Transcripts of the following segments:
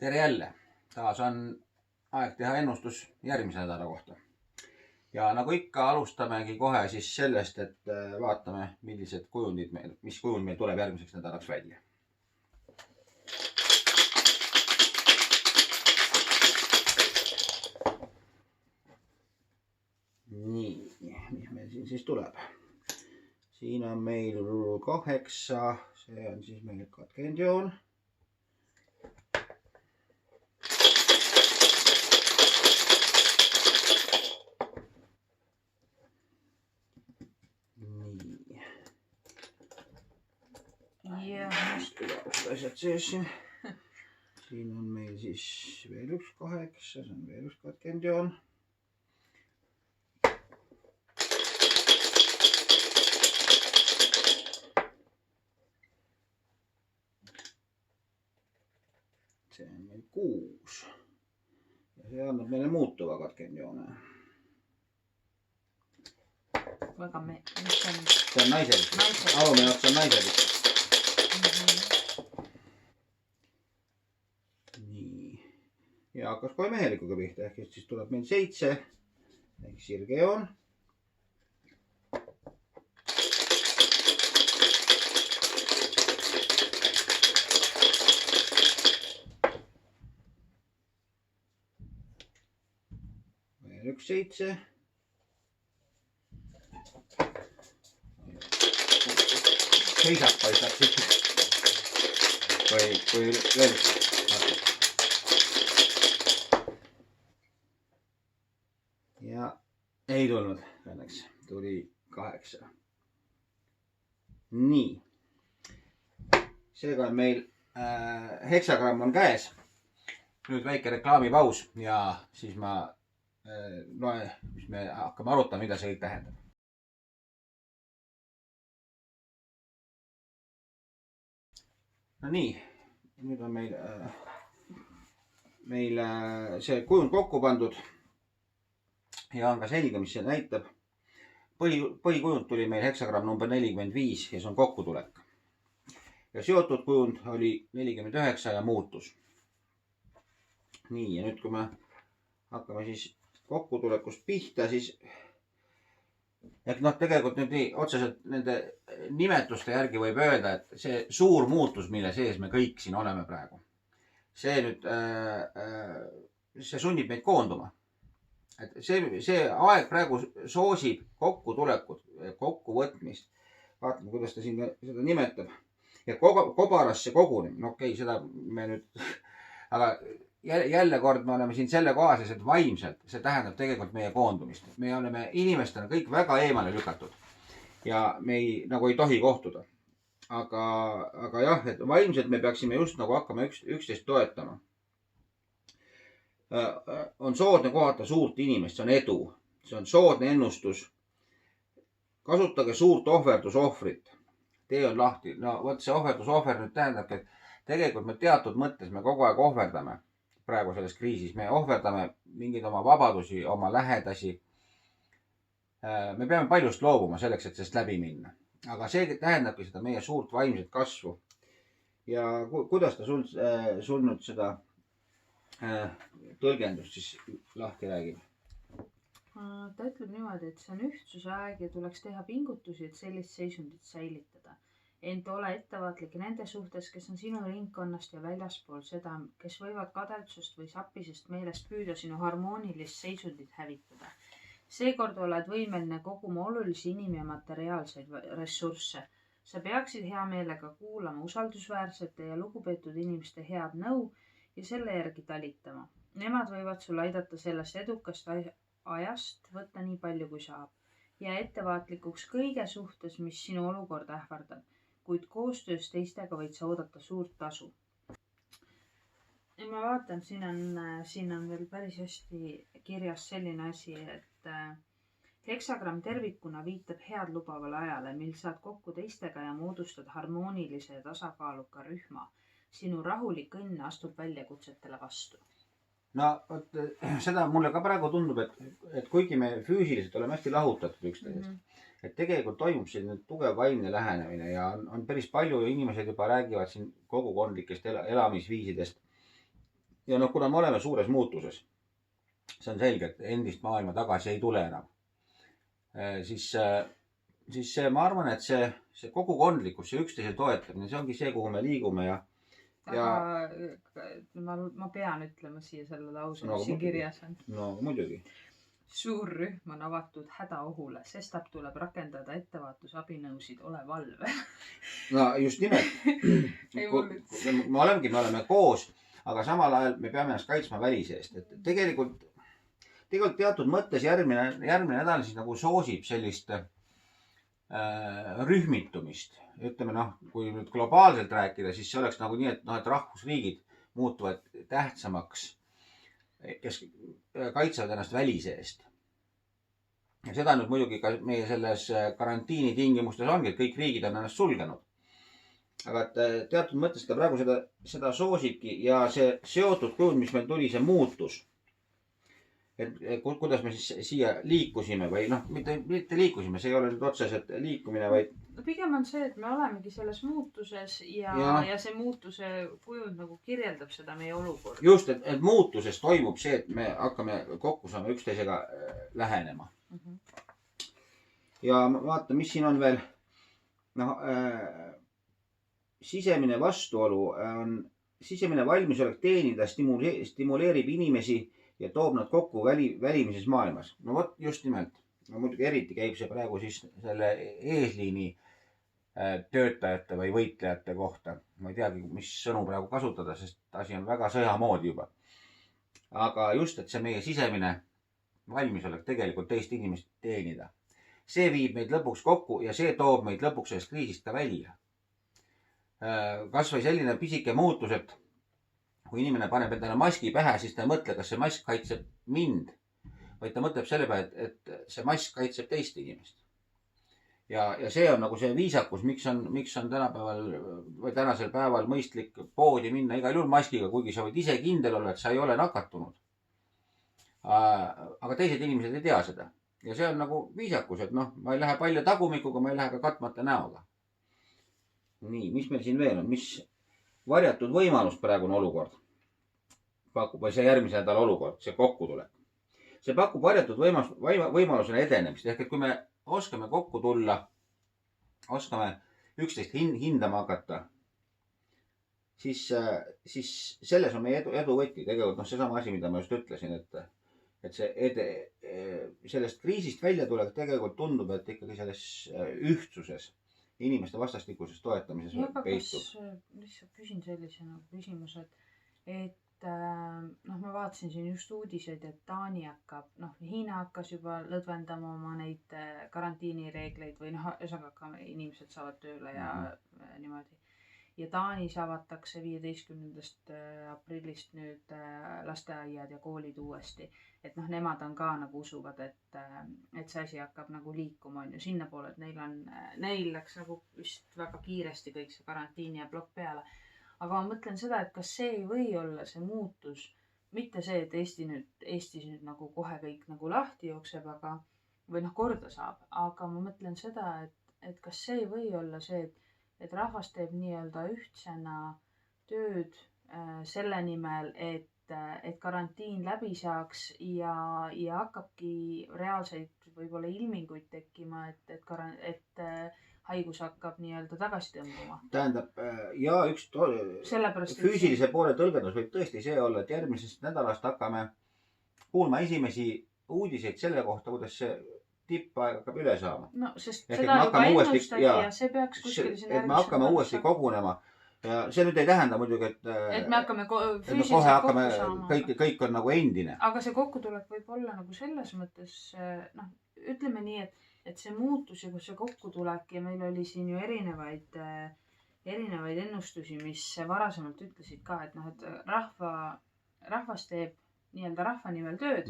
Tere jälle! Taas on aeg teha ennustus järgmise nädala kohta. Ja nagu ikka alustamegi kohe siis sellest, et vaatame, mis kujund meil tuleb järgmiseks nädalaks välja. Nii, mis meil siin siis tuleb? Siin on meil 8, see on siis meil katkendjoon. Nii. Ja. Asjad sees siin. Siin on meil siis veel üks 8, see on veel üks katkendjoon. See on meil 6 ja see annab meile muutuva katkendjoone. Väga mis on? See on naiselik. Alumine ots on naiselik. Nii. Ja hakkas kohe mehelikuga pihta, ehk siis tuleb meil 7 ehk sirgejoon. Üks 7. Seisak paistab siit. Kui veel. Ja ei tulnud õnneks. Tuli 8. Nii. Seega on meil heksagramm on käes. Nüüd väike reklaamipaus ja siis mis me hakkame arutama, mida see kõik tähendab. No nii, nüüd on meil see kujund kokku pandud ja on ka selge, mis see näitab. Põhikujund tuli meil heksagramm number 45 ja see on kokkutulek. Ja seotud kujund oli 49 ja muutus. Nii, ja nüüd kui me hakkame siis kokkutulekust pihta, siis tegelikult nüüd nii otseselt nende nimetuste järgi võib öelda, et see suur muutus, mille sees me kõik siin oleme praegu, see sunnib meid koonduma. Et see aeg praegu soosib kokkutulekut, kokkuvõtmist. Vaatame, kuidas ta siin seda nimetab. Ja kobarasse kogunemine. No okei, seda me nüüd... Aga jälle kord me oleme siin selle kohas, et vaimselt see tähendab tegelikult meie koondumist. Me oleme inimestena kõik väga eemale lükatud ja me ei tohi kohtuda. Aga jah, et vaimselt me peaksime just nagu hakkama üksteist toetama. On soodne kohata suurt inimest, see on edu. See on soodne ennustus. Kasutage suurt ohverdusohvrit. Tee on lahti. No võt see ohverdusohver nüüd tähendab, et tegelikult me teatud mõttes me kogu aeg ohverdame. Praegu selles kriisis me ohverdame mingeid oma vabadusi, oma lähedasi. Me peame paljust loobuma selleks, et sellest läbi minna. Aga see tähendabki seda meie suurt vaimset kasvu. Ja kuidas ta sul nüüd seda tõlgendust siis lahti räägib? Ta ütleb niimoodi, et see on ühtsuse aeg ja tuleks teha pingutusi, et sellist seisundit säilitada. Ent ole ettevaatlik nende suhtes, kes on sinu ringkonnast ja väljaspool seda, kes võivad kadelsust või sapisest meelest püüda sinu harmoonilist seisundit hävitada. Seekord oled võimeline koguma olulisi inim- ja materiaalseid ressursse. Sa peaksid hea meelega kuulama usaldusväärsete ja lugupeetud inimeste head nõu ja selle järgi talitama. Nemad võivad sul aidata sellest edukast ajast võtta nii palju, kui saab. Ja ettevaatlikuks kõige suhtes, mis sinu olukord ähvardab. Kuid koostöös teistega võid sa oodata suurt tasu. Ja ma vaatan, siin on veel päris hästi kirjas selline asi, et heksagramm tervikuna viitab head lubavale ajale, mil saad kokku teistega ja moodustad harmoonilise ja tasakaaluka rühma. Sinu rahulik õnn astub väljakutsetele vastu. No, seda mulle ka praegu tundub, et kuigi me füüsiliselt oleme hästi lahutatud üksteisest, et tegelikult toimub selline tugev vaimne lähenemine ja on päris palju inimesed juba räägivad siin kogukondlikest elamisviisidest. ja noh, kuna me oleme suures muutuses, see on selge, et endist maailma tagasi ei tule enam. siis see, ma arvan, et see kogukondlikkus, see üksteise toetamine, see ongi see, kuhu me liigume ja ma pean ütlema siia selle lause, No, mis siin muidugi. kirjas on. no muidugi. Suur rühm on avatud hädaohule, sestap tuleb rakendada ettevaatusabinõusid, ole valve. No just nimelt. Ei, mul nüüd- me oleme koos, aga samal ajal me peame ennast kaitsma välise eest, et tegelikult teatud mõttes järgmine nädal siis nagu soosib sellist rühmitumist. Ütleme noh, kui nüüd globaalselt rääkida, siis see oleks nagu nii, et noh, et rahvusriigid muutuvad tähtsamaks, kes kaitsevad ennast välise eest. Ja seda nüüd muidugi ka meie selles karantiini tingimustes ongi, et kõik riigid on ennast sulgenud. Aga et teatud mõttes ta praegu seda soosibki ja see seotud kujul, mis meil tuli, see muutus. Et kuidas me siis siia liikusime või noh, mitte liikusime, see ei ole nüüd otseselt liikumine, vaid pigem on see, et me olemegi selles muutuses ja see muutuse kujund nagu kirjeldab seda meie olukorda. Just, et muutuses toimub see, et me hakkame kokku saama üksteisega lähenema. Ja vaata, mis siin on veel. Noh, sisemine vastuolu on, sisemine valmisolek teenida stimuleerib inimesi ja toob nad kokku välimises maailmas. No vot, just nimelt. No muidugi eriti käib see praegu siis selle eesliini töötajate või võitlejate kohta. Ma ei teagi, mis sõnu praegu kasutada, sest asi on väga sõjamoodi juba. Aga just, et see meie sisemine valmisolek tegelikult teist inimest teenida. See viib meid lõpuks kokku ja see toob meid lõpuks sellest kriisist ka välja. Kas või selline pisike muutus, et kui inimene paneb endale maski pähe, siis ta ei mõtle, kas see mask kaitseb mind, vaid ta mõtleb selle peale, et see mask kaitseb teist inimest. Ja see on nagu see viisakus, miks on tänapäeval või tänasel päeval mõistlik poodi minna igal juhul maskiga, kuigi sa võid ise kindel olla, et sa ei ole nakatunud. Aga teised inimesed ei tea seda. Ja see on nagu viisakus, et noh, ma ei lähe palja tagumikuga, ma ei lähe ka katmata näoga. Nii, mis meil siin veel on? Mis varjatud võimalus praegune olukord pakub, või see järgmise nädala olukord, see kokkutulek. See pakub varjatud võimalusena edenemist. Ehk et kui me oskame kokku tulla, oskame üksteist hindama hakata, siis selles on meie edu võti. Tegelikult noh, seesama asi, mida ma just ütlesin, et see sellest kriisist välja tuleb, tegelikult tundub, et ikkagi selles ühtsuses, inimeste vastastikuses toetamises peitub. Lihtsalt küsin sellise küsimuse, et noh, ma vaatasin siin just uudiseid, et Taani hakkab, noh, Hiina hakkas juba lõdvendama oma neid karantiinireegleid või noh, ühesõnaga inimesed saavad tööle ja niimoodi. Ja Taanis avatakse 15. aprillist nüüd lasteaiad ja koolid uuesti. Et noh, nemad on ka nagu usuvad, et see asi hakkab nagu liikuma on ju sinna poole, et neil läks nagu vist väga kiiresti kõik see karantiini ja plokk peale. Aga ma mõtlen seda, et kas see ei või olla see muutus, mitte see, et Eestis nüüd nagu kohe kõik nagu lahti jookseb, aga, või noh, korda saab. Aga ma mõtlen seda, et kas see ei või olla see, et rahvas teeb nii-öelda ühtsena tööd selle nimel, et karantiin läbi saaks ja hakkabki reaalseid võib-olla ilminguid tekkima, et haigus hakkab nii-öelda tagasi tõmbuma. Tähendab, ja üks füüsilise poole tõlgendus võib tõesti see olla, et järgmisest nädalast hakkame kuulma esimesi uudiseid selle kohta, kuidas see tippaeg hakkab üle saama. No, sest seda juba ennustati ja see peaks kuskil sinna et me hakkame uuesti kogunema. Ja see nüüd ei tähenda muidugi, et me hakkame füüsiliselt kohe hakkame, kokku saama. Kõik on nagu endine. Aga see kokkutulek võib olla nagu selles mõttes, noh, ütleme nii, et see muutus ja see kokkutulek ja meil oli siin ju erinevaid ennustusi, mis varasemalt ütlesid ka, et noh, et rahvas teeb nii-öelda rahva nimel tööd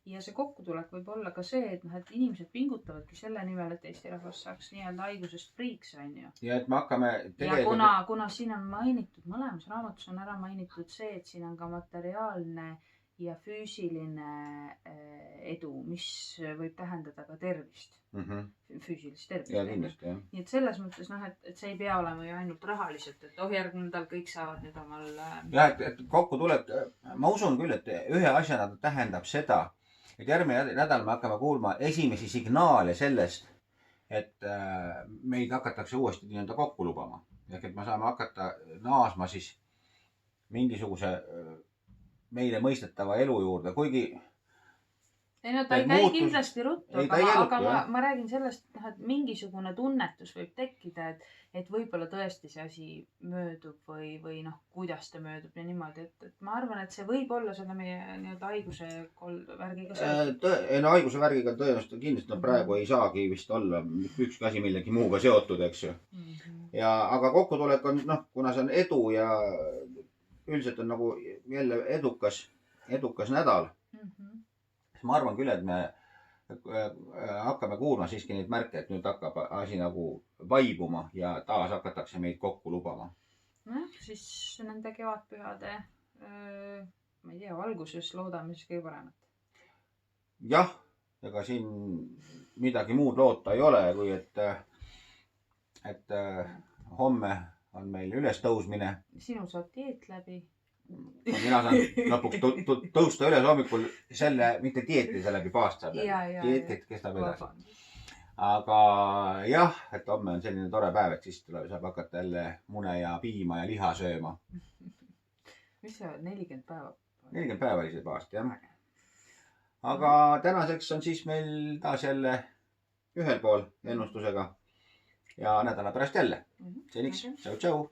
ja see kokkutulek võib olla ka see, et noh, et inimesed pingutavadki selle nimel, et Eesti rahvas saaks nii-öelda haigusest priiks, on ju. Ja et me hakkame tegelikult... Ja kuna siin on mainitud, mõlemas raamatus on ära mainitud see, et siin on ka materiaalne ja füüsiline edu, mis võib tähendada ka tervist, füüsilist tervist. Ja kindlasti, jah. Nii et selles mõttes, et see ei pea olema ju ainult rahaliselt, et järgmine nädal kõik saavad nüüd omal... Ja, et kokku tuleb, ma usun küll, et ühe asjana tähendab seda, et järgmine nädal me hakkame kuulma esimesi signaale sellest, et meid hakatakse uuesti nii-öelda kokku lubama. Ehk et me saame hakata naasma siis mingisuguse meile mõistetava elu juurde, kuigi... Ei no ta ei käi kindlasti ruttu, aga ma räägin sellest, et mingisugune tunnetus võib tekkida, et võib-olla tõesti see asi möödub või noh, kuidas ta möödub ja niimoodi, et ma arvan, et see võib olla selle meie nii-öelda haiguse värgiga seotud. Haiguse värgiga tõenäoliselt kindlasti praegu ei saagi vist olla ükski asi millegi muuga seotud, eks ju. Aga kokkutulek on, kuna see on edu ja üldiselt on nagu jälle edukas nädal, siis ma arvan küll, et me hakkame kuulma siiski neid märke, et nüüd hakkab asi nagu vaibuma ja taas hakatakse meid kokku lubama. Siis nende kevadpühade, ma ei tea, alguses loodame siis kõige paremat. Jah, ega siin midagi muud loota ei ole, kui et homme on meil üles tõusmine. Sinu saab dieet läbi. Mina saan lõpuks tõusta üles hommikul mitte dieetide läbi paast saab. Dieet kestab edasi. Aga jah, et homme on selline tore päev, et siis saab hakata jälle mune ja piima ja liha sööma. Mis see on? 40 päeva? 40 päeva oli see paast, jah. Aga tänaseks on siis meil taas jälle ühel pool ennustusega ja nädala pärast jälle. Seniks, tšau-tšau!